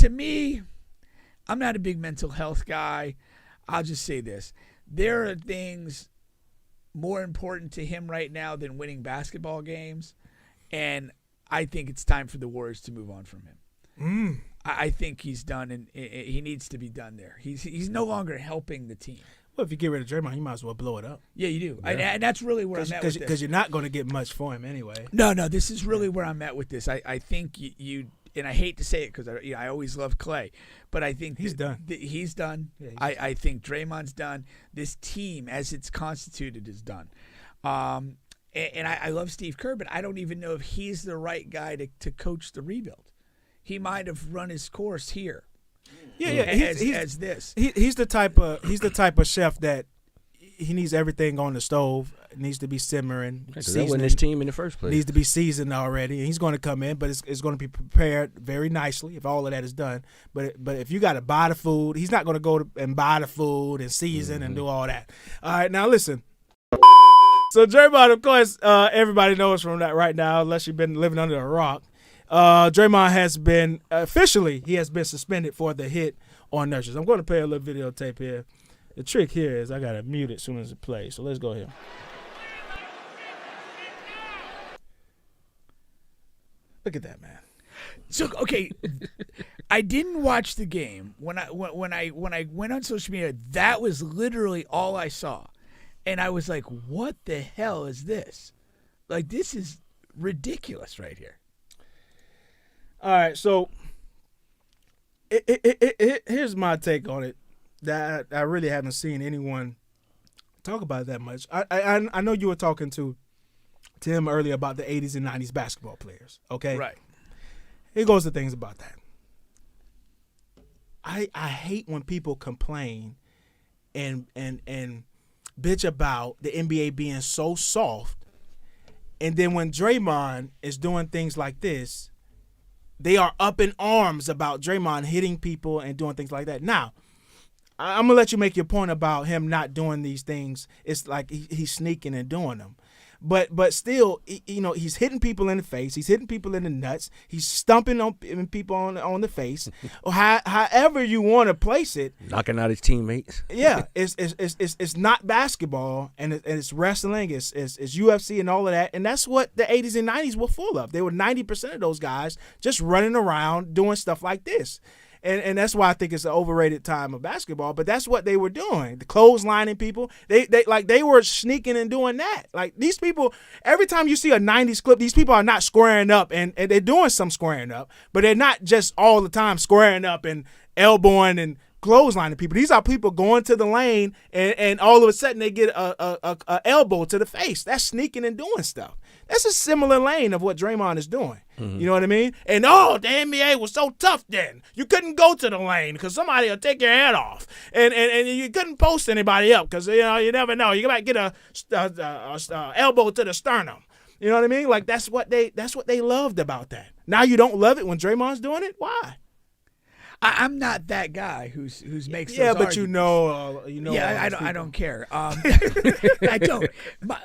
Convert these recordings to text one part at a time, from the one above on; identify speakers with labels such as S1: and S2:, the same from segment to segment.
S1: to me, I'm not a big mental health guy. I'll just say this. There are things more important to him right now than winning basketball games, and I think it's time for the Warriors to move on from him. I think he's done, and he needs to be done there. He's no longer helping the team.
S2: Well, if you get rid of Draymond, you might as well blow it up.
S1: Yeah, you do. Yeah. And that's really where I'm at with this.
S2: Because you're not going to get much for him anyway.
S1: No, this is really where I'm at with this. I think you and I hate to say it because I always love Clay, but I think
S2: he's done.
S1: He's done.
S2: Yeah,
S1: I think Draymond's done. This team, as it's constituted, is done. And I love Steve Kerr, but I don't even know if he's the right guy to coach the rebuild. He might have run his course here.
S2: Yeah.
S1: As this.
S2: He's the type of chef that he needs everything on the stove. It needs to be simmering.
S3: That wasn't his team in the first place.
S2: Needs to be seasoned already. And he's going to come in, but it's going to be prepared very nicely if all of that is done. But if you got to buy the food, he's not going to go and buy the food and season and do all that. All right, now listen. So Draymond, of course, everybody knows from that right now, unless you've been living under a rock. Draymond has been officially suspended for the hit on Nurses. I'm going to play a little videotape here. The trick here is I got to mute it as soon as it plays. So let's go here. Look at that, man.
S1: So okay, I didn't watch the game. When I went on social media, that was literally all I saw. And I was like, what the hell is this? Like, this is ridiculous right here.
S2: All right, so here's my take on it that I really haven't seen anyone talk about that much. I know you were talking to him earlier about the 80s and 90s basketball players, okay?
S1: Right.
S2: Here goes the things about that. I hate when people complain and bitch about the NBA being so soft, and then when Draymond is doing things like this, they are up in arms about Draymond hitting people and doing things like that. Now, I'm going to let you make your point about him not doing these things. It's like he's sneaking and doing them. But still, you know, he's hitting people in the face. He's hitting people in the nuts. He's stumping on people on the face. However you want to place it.
S3: Knocking out his teammates.
S2: Yeah, it's not basketball, and it's wrestling. It's UFC and all of that. And that's what the 80s and 90s were full of. They were 90% of those guys just running around doing stuff like this. And that's why I think it's an overrated time of basketball. But that's what they were doing. The clotheslining people. They were sneaking and doing that. Like, these people, every time you see a 90s clip, these people are not squaring up, and they're doing some squaring up, but they're not just all the time squaring up and elbowing and clotheslining people. These are people going to the lane, and all of a sudden they get a elbow to the face. That's sneaking and doing stuff. That's a similar lane of what Draymond is doing. Mm-hmm. You know what I mean? And, the NBA was so tough then. You couldn't go to the lane because somebody will take your head off. And you couldn't post anybody up because, you never know. You might get a elbow to the sternum. You know what I mean? Like, that's what they loved about that. Now you don't love it when Draymond's doing it? Why?
S1: I'm not that guy who's makes those
S2: but
S1: arguments.
S2: you know.
S1: Yeah, I don't care. I don't.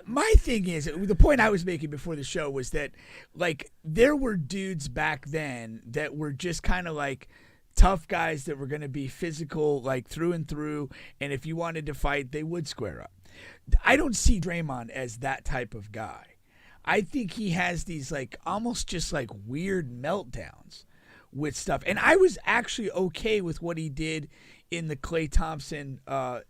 S1: My thing is, the point I was making before the show was that, like, there were dudes back then that were just kind of like tough guys that were going to be physical, like, through and through, and if you wanted to fight, they would square up. I don't see Draymond as that type of guy. I think he has these, like, almost just like weird meltdowns with stuff. And I was actually okay with what he did in the Klay Thompson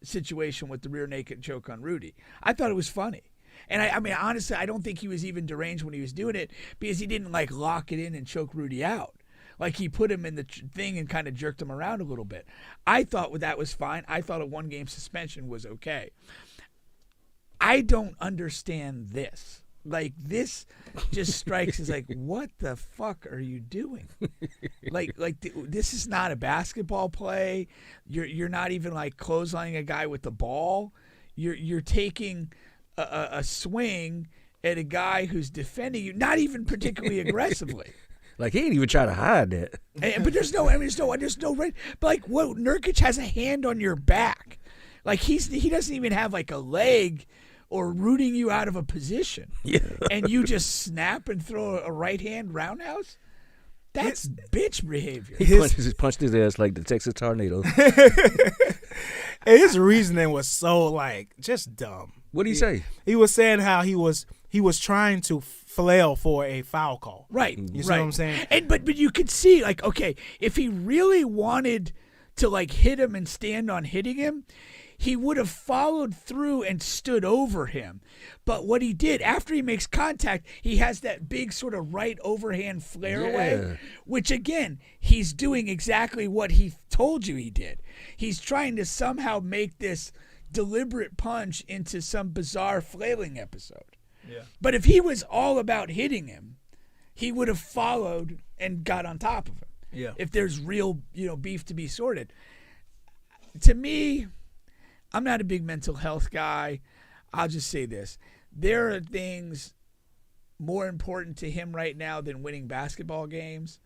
S1: situation with the rear naked choke on Rudy. I thought it was funny. And I mean, honestly, I don't think he was even deranged when he was doing it because he didn't, like, lock it in and choke Rudy out. Like, he put him in the thing and kind of jerked him around a little bit. I thought that was fine. I thought a 1-game suspension was okay. I don't understand this. Like, this just strikes as like, what the fuck are you doing? Like this is not a basketball play. You're not even, like, clotheslining a guy with the ball. You're taking a swing at a guy who's defending you, not even particularly aggressively.
S3: Like, he ain't even try to hide that.
S1: But there's no right. But, like, what, Nurkic has a hand on your back. Like, he doesn't even have, like, a leg or rooting you out of a position.
S3: Yeah.
S1: And you just snap and throw a right hand roundhouse? That's bitch behavior.
S3: He punched his ass like the Texas tornado.
S2: And his reasoning was so like just dumb.
S3: What did he say?
S2: He was saying how he was trying to flail for a foul call.
S1: Right.
S2: You see what I'm saying?
S1: And but you could see, like, okay, if he really wanted to like hit him and stand on hitting him, he would have followed through and stood over him. But what he did, after he makes contact, he has that big sort of right overhand flare away, which again, he's doing exactly what he told you he did. He's trying to somehow make this deliberate punch into some bizarre flailing episode.
S2: Yeah.
S1: But if he was all about hitting him, he would have followed and got on top of him.
S2: Yeah.
S1: If there's real, beef to be sorted. To me, I'm not a big mental health guy. I'll just say this. There are things more important to him right now than winning basketball games,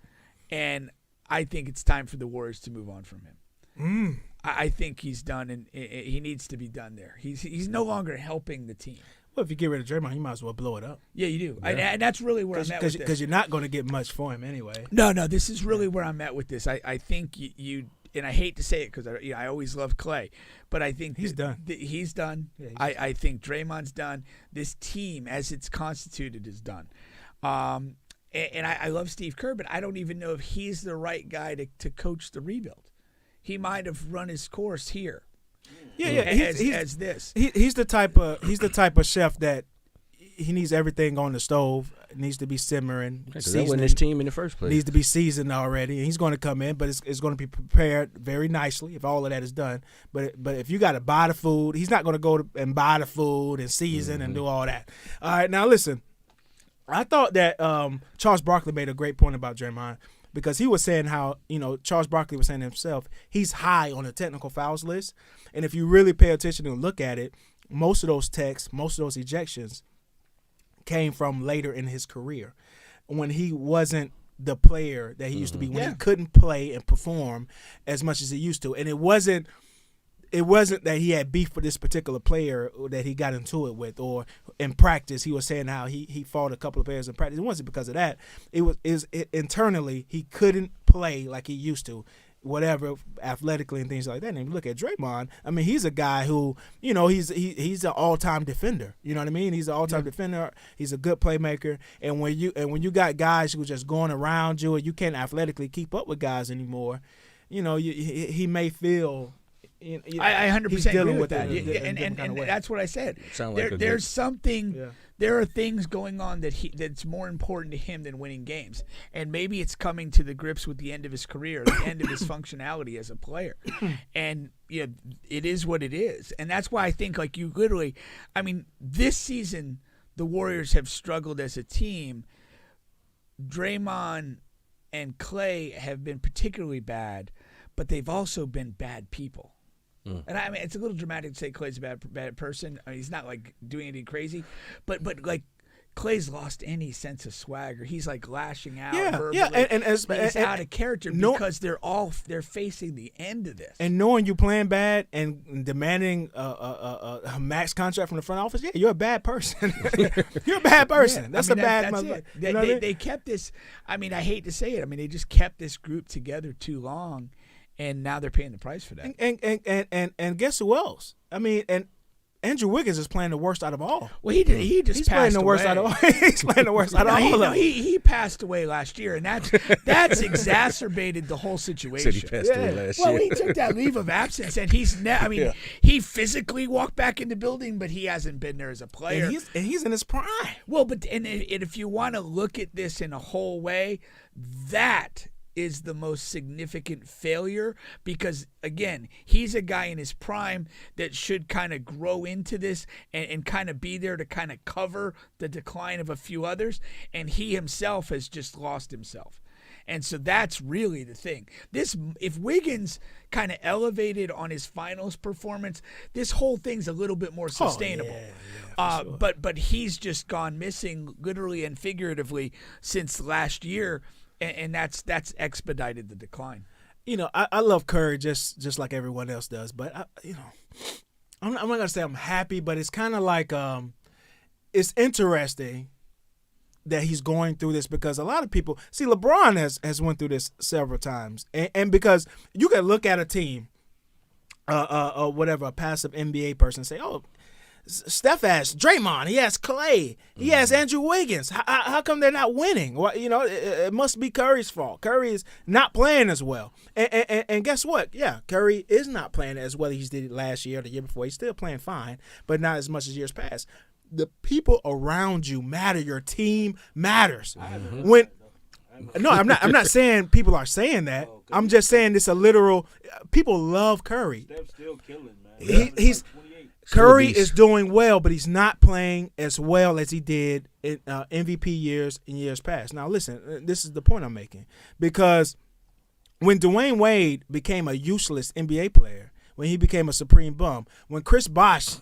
S1: and I think it's time for the Warriors to move on from him. I think he's done, and he needs to be done there. He's no longer helping the team.
S2: Well, if you get rid of Draymond, you might as well blow it up.
S1: Yeah, you do. Yeah. And that's really where I'm at with this.
S2: Because you're not going to get much for him anyway.
S1: No, this is really where I'm at with this. I think you and I hate to say it because I always love Clay, but I think
S2: he's done.
S1: He's done.
S2: Yeah,
S1: I think Draymond's done. This team, as it's constituted, is done. And I love Steve Kerr, but I don't even know if he's the right guy to coach the rebuild. He might have run his course here.
S2: Yeah.
S1: As this.
S2: He's the type of chef that he needs everything on the stove. It needs to be simmering.
S3: That wasn't his team in the first place.
S2: Needs to be seasoned already. And he's going to come in, but it's going to be prepared very nicely if all of that is done. But if you got to buy the food, he's not going to go and buy the food and season and do all that. All right, now listen. I thought that Charles Barkley made a great point about Draymond because he was saying how, Charles Barkley was saying himself, he's high on the technical fouls list. And if you really pay attention and look at it, most of those ejections came from later in his career when he wasn't the player that he used to be, when he couldn't play and perform as much as he used to. And it wasn't that he had beef with this particular player that he got into it with, or in practice he was saying how he fought a couple of players in practice. It wasn't because of that. It was internally he couldn't play like he used to, whatever, athletically and things like that. And if you look at Draymond, I mean, he's a guy who, he's an all-time defender. You know what I mean? He's an all-time defender. He's a good playmaker. And when you got guys who are just going around you and you can't athletically keep up with guys anymore, he may feel.
S1: I 100% agree with that. And that's what I said. There's something. Yeah. There are things going on that's more important to him than winning games, and maybe it's coming to the grips with the end of his career, the end of his functionality as a player, and it is what it is, and that's why I think this season the Warriors have struggled as a team. Draymond and Clay have been particularly bad, but they've also been bad people. And I mean, it's a little dramatic to say Clay's a bad person. I mean, he's not like doing anything crazy, but like Clay's lost any sense of swagger. He's like lashing out. Verbally.
S2: And
S1: he's out of character because they're facing the end of this.
S2: And knowing you playing bad and demanding a max contract from the front office, you're a bad person. You're a bad person. Yeah, that's a bad motherfucker.
S1: They kept this. I mean, I hate to say it. I mean, they just kept this group together too long. And now they're paying the price for that.
S2: And guess who else? I mean, and Andrew Wiggins is playing the worst out of all.
S1: Well, he's
S2: playing the worst out of all. He's playing the worst out of all.
S1: No, he passed away last year, and that's exacerbated the whole situation.
S3: Said he passed away last year.
S1: Well, he took that leave of absence, and he physically walked back in the building, but he hasn't been there as a player.
S2: And he's in his prime.
S1: Well, but if you want to look at this in a whole way, that is the most significant failure because, again, he's a guy in his prime that should kind of grow into this and kind of be there to kind of cover the decline of a few others, and he himself has just lost himself. And so that's really the thing. If Wiggins kind of elevated on his finals performance, this whole thing's a little bit more sustainable. Sure. But he's just gone missing literally and figuratively since last year. And that's expedited the decline.
S2: I love Curry just like everyone else does, but I'm not gonna say I'm happy, but it's kind of like it's interesting that he's going through this, because a lot of people see LeBron has went through this several times, and because you can look at a team, whatever, a passive NBA person say, oh, Steph has Draymond, he has Clay, he has Andrew Wiggins. How come they're not winning? Well, it must be Curry's fault. Curry is not playing as well. And guess what? Yeah, Curry is not playing as well as he did last year or the year before. He's still playing fine, but not as much as years past. The people around you matter. Your team matters. No, I'm not saying people are saying that. I'm just saying it's a literal. People love Curry.
S4: Steph's still killing, man.
S2: He's Curry is doing well, but he's not playing as well as he did in MVP years in years past. Now, listen, this is the point I'm making, because when Dwayne Wade became a useless NBA player, when he became a supreme bum, when Chris Bosh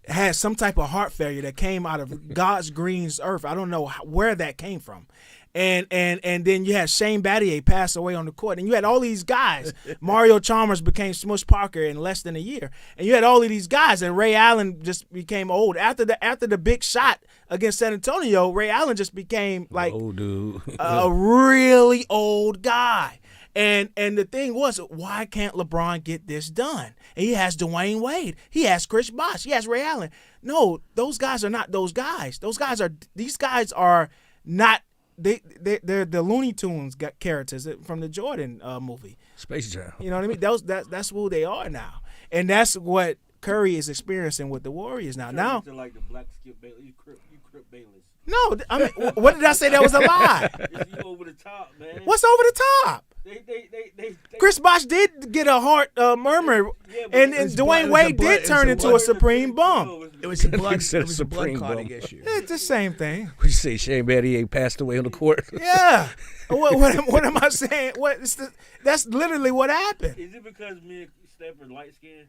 S2: had some type of heart failure that came out of God's green earth, I don't know where that came from. And then you had Shane Battier pass away on the court. And you had all these guys. Mario Chalmers became Smush Parker in less than a year. And you had all of these guys. And Ray Allen just became old. After the big shot against San Antonio, Ray Allen just became like
S3: old dude.
S2: a really old guy. And the thing was, why can't LeBron get this done? And he has Dwayne Wade. He has Chris Bosh. He has Ray Allen. No, those guys are not those guys. These guys are not. They're the Looney Tunes characters from the Jordan movie.
S3: Space Jam.
S2: You know what I mean? That's who they are now, and that's what Curry is experiencing with the Warriors now. Now,
S4: like the black Skip Bayless, you Crip Bayless.
S2: No, I mean, what did I say? That was a lie.
S4: You over the top, man.
S2: What's over the top?
S4: They
S2: Chris Bosh did get a heart murmur, and Dwayne Wade did turn into a supreme bum.
S1: It was a blood,
S3: said
S1: it was a blood
S3: supreme
S1: clotting
S3: bum.
S1: issue.
S2: It's the same thing.
S3: What you say, Shane Battier passed away on the court?
S2: Yeah. What am I saying? That's literally what happened.
S4: Is it because me and Steph are light skinned?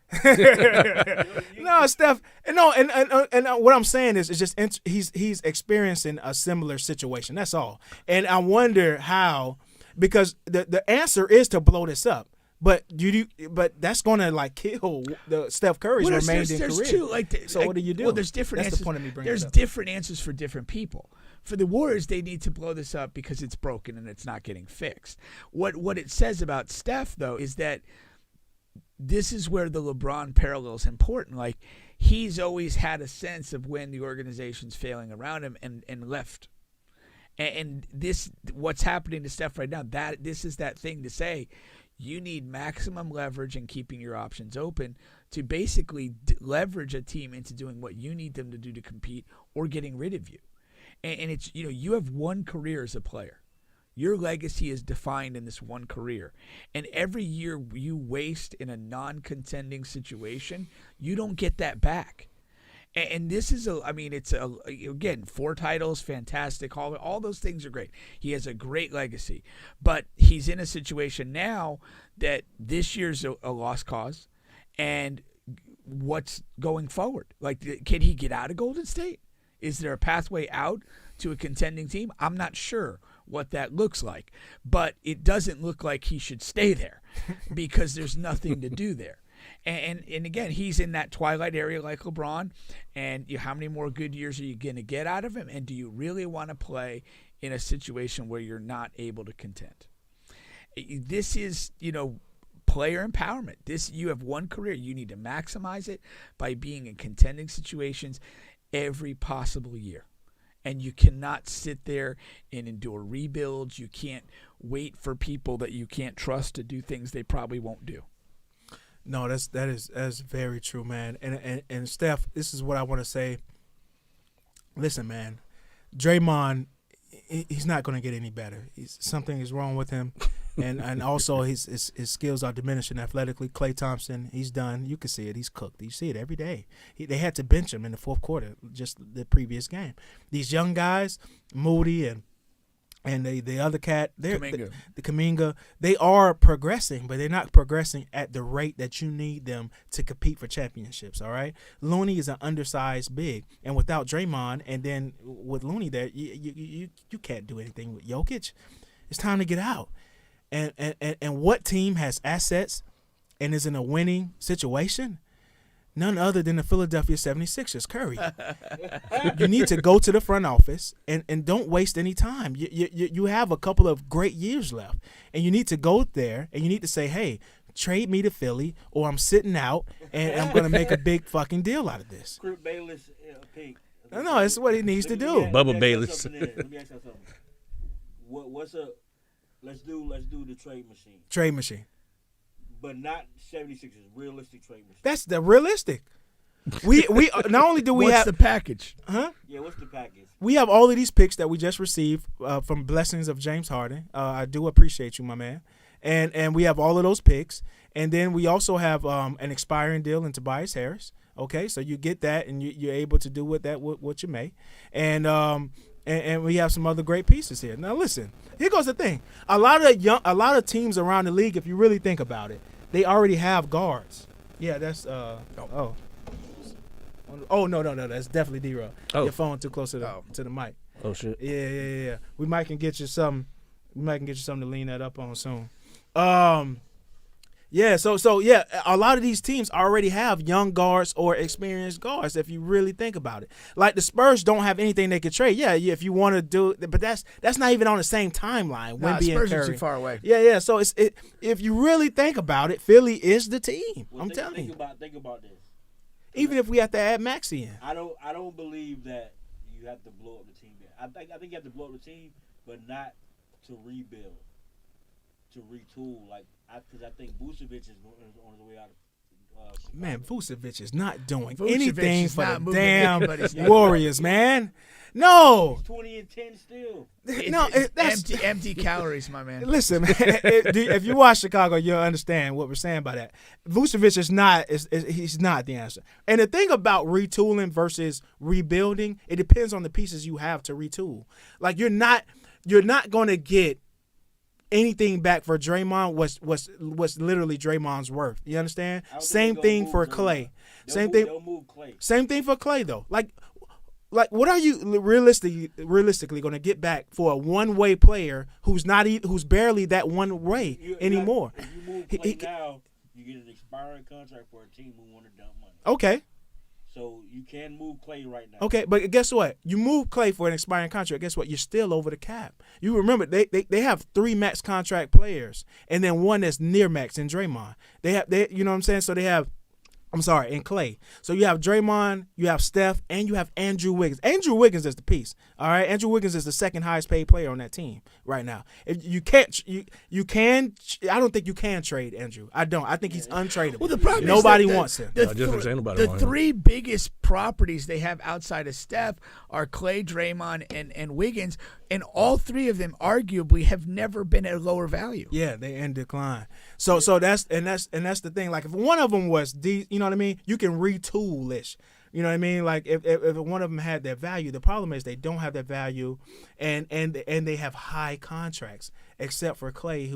S2: No, Steph. No, and what I'm saying is, it's just he's experiencing a similar situation. That's all. And I wonder how, because the answer is to blow this up. But but that's gonna like kill the Steph Curry's remaining career.
S1: Two,
S2: so what do you do?
S1: Well, there's different
S2: That's
S1: answers.
S2: the point of me bringing
S1: There's
S2: it up.
S1: different answers for different people. For the Warriors, they need to blow this up because it's broken and it's not getting fixed. What it says about Steph, though, is that this is where the LeBron parallel is important. Like, he's always had a sense of when the organization's failing around him and left. And this, what's happening to Steph right now, this is that thing to say, you need maximum leverage and keeping your options open to basically leverage a team into doing what you need them to do to compete or getting rid of you. And it's, you have one career as a player. Your legacy is defined in this one career. And every year you waste in a non-contending situation, you don't get that back. And this is again, 4 titles, fantastic. All those things are great. He has a great legacy. But he's in a situation now that this year's a lost cause. And what's going forward? Like, can he get out of Golden State? Is there a pathway out to a contending team? I'm not sure what that looks like. But it doesn't look like he should stay there because there's nothing to do there. And again, he's in that twilight area like LeBron. And how many more good years are you going to get out of him? And do you really want to play in a situation where you're not able to contend? This is, player empowerment. You have one career. You need to maximize it by being in contending situations every possible year. And you cannot sit there and endure rebuilds. You can't wait for people that you can't trust to do things they probably won't do.
S2: No, that's very true, man. And Steph, this is what I want to say. Listen, man, Draymond, he's not going to get any better. Something is wrong with him, and also his skills are diminishing athletically. Klay Thompson, he's done. You can see it. He's cooked. You see it every day. They had to bench him in the fourth quarter, just the previous game. These young guys, Moody and the other cat, the Kuminga, they are progressing, but they're not progressing at the rate that you need them to compete for championships, all right? Looney is an undersized big, and without Draymond, and then with Looney there, you can't do anything with Jokic. It's time to get out. And what team has assets and is in a winning situation? None other than the Philadelphia 76ers, Curry. You need to go to the front office and don't waste any time. You have a couple of great years left, and you need to go there and you need to say, hey, trade me to Philly or I'm sitting out and I'm going to make a big fucking deal out of this.
S4: Crip Bayless Pink.
S2: No, it's what he needs to do.
S3: Bubba Bayless.
S4: Let me ask you something. Let's do the trade machine.
S2: Trade machine.
S4: But not 76ers, realistic trade machine.
S2: That's the realistic. We not only do we
S1: What's
S2: have
S1: the package?
S4: Yeah, what's the package?
S2: we have all of these picks that we just received from blessings of James Harden. I do appreciate you, my man. And we have all of those picks. And then we also have an expiring deal in Tobias Harris. Okay, so you get that, and you're able to do with that what you may. And we have some other great pieces here. Now listen, here goes the thing. A lot of teams around the league, if you really think about it, they already have guards. Yeah, that's oh no, that's definitely D-Row.
S3: Oh.
S2: Your phone too close to the mic.
S3: Oh shit.
S2: Yeah. We might can get you something. To lean that up on soon. Yeah, so yeah, a lot of these teams already have young guards or experienced guards if you really think about it. Like the Spurs don't have anything they could trade. Yeah, if you want to do it, but that's not even on the same timeline. Wemby
S1: Spurs
S2: and
S1: are
S2: Curry.
S1: too far away.
S2: Yeah. So if you really think about it, Philly is the team.
S4: Well,
S2: I'm telling
S4: think
S2: you.
S4: about this.
S2: Even if we have to add Maxey in.
S4: I don't believe that you have to blow up the team yet. I think you have to blow up the team, but not to rebuild, to retool. Because I think Vucevic is on his way out of Chicago.
S2: Man, Vucevic is not doing
S1: Vucevic
S2: anything
S1: is
S2: for
S1: not
S2: the
S1: moving
S2: damn
S1: anybody's needle.
S2: Warriors, man. No.
S4: He's 20 and 10 still.
S2: No, that's
S1: empty calories, my man.
S2: Listen, man, if you watch Chicago, you'll understand what we're saying by that. Vucevic he's not the answer. And the thing about retooling versus rebuilding, it depends on the pieces you have to retool. Like you're not going to get anything back for Draymond was literally Draymond's worth. You understand? Same thing for Clay.
S4: They'll move Clay.
S2: Same thing for Clay though. Like what are you realistically going to get back for a one-way player who's barely that one way anymore?
S4: If you move Clay now, you get an expiring contract for a team who want to dump money.
S2: Okay.
S4: So you can move Clay right now.
S2: Okay, but guess what? You move Clay for an expiring contract. Guess what? You're still over the cap. You remember they have 3 max contract players and then one that's near max in Draymond. They you know what I'm saying? So they have in Clay. So you have Draymond, you have Steph, and you have Andrew Wiggins. Andrew Wiggins is the piece. All right, Andrew Wiggins is the second highest paid player on that team right now. If you can. I don't think you can trade Andrew. I don't. I think he's untradeable.
S1: Well, the problem
S2: nobody
S1: is that
S2: wants him.
S1: The 3 biggest properties they have outside of Steph are Clay, Draymond, and Wiggins, and all 3 of them arguably have never been at a lower value.
S2: Yeah, they in decline. So that's the thing. Like if one of them was you know what I mean, you can retool this. You know what I mean? Like if one of them had that value, the problem is they don't have that value, and they have high contracts, except for Clay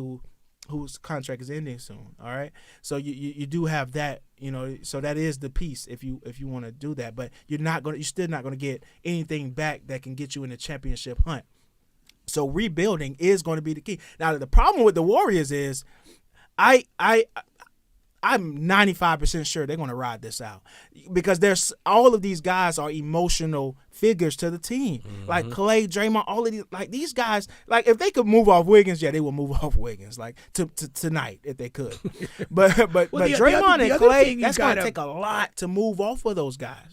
S2: whose contract is ending soon. All right, so you do have that. You know, so that is the piece if you want to do that, but you're still not gonna get anything back that can get you in the championship hunt. So rebuilding is going to be the key. Now the problem with the Warriors is, I'm 95% sure they're going to ride this out because there's all of these guys are emotional figures to the team. Mm-hmm. Like Clay, Draymond, all of these guys, like if they could move off Wiggins, yeah, they will move off Wiggins like tonight if they could. but Draymond and Clay, that's going to take a lot to move off of those guys.